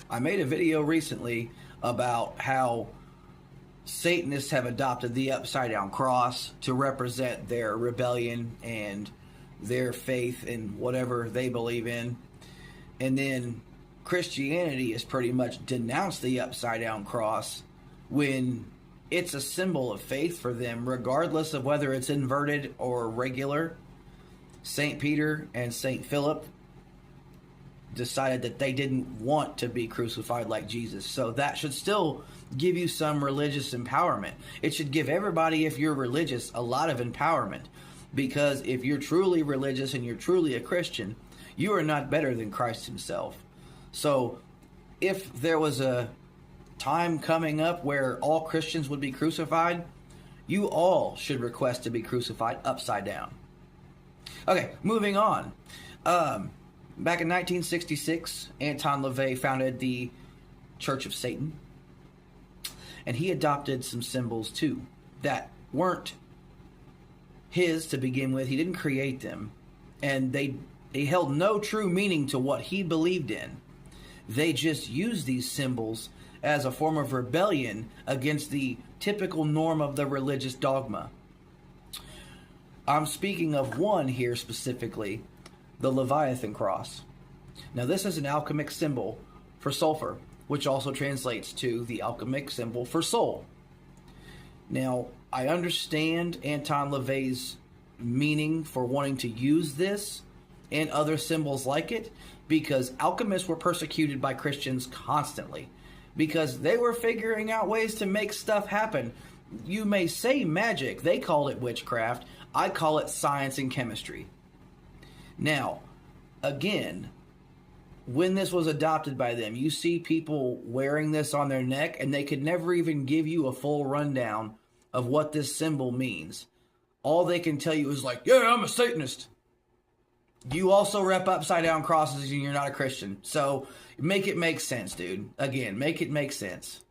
I made a video recently about how Satanists have adopted the upside down cross to represent their rebellion and their faith in whatever they believe in. And then Christianity has pretty much denounced the upside down cross when it's a symbol of faith for them, regardless of whether it's inverted or regular. St. Peter and St. Philip decided that they didn't want to be crucified like Jesus. So that should still give you some religious empowerment. It should give everybody, if you're religious, a lot of empowerment. Because if you're truly religious and you're truly a Christian, you are not better than Christ himself. So if there was a time coming up where all Christians would be crucified, you all should request to be crucified upside down. Okay, moving on. Back in 1966, Anton LaVey founded the Church of Satan. And he adopted some symbols too that weren't his to begin with. He didn't create them. And they held no true meaning to what he believed in. They just used these symbols as a form of rebellion against the typical norm of the religious dogma. I'm speaking of one here specifically, the Leviathan cross. Now this is an alchemic symbol for sulfur, which also translates to the alchemic symbol for soul. Now, I understand Anton LaVey's meaning for wanting to use this and other symbols like it, because alchemists were persecuted by Christians constantly because they were figuring out ways to make stuff happen. You may say magic. They called it witchcraft. I call it science and chemistry. Now, again, when this was adopted by them, you see people wearing this on their neck, and they could never even give you a full rundown of what this symbol means. All they can tell you is like, yeah, I'm a Satanist. You also rep upside down crosses and you're not a Christian. So make it make sense, dude. Again, make it make sense.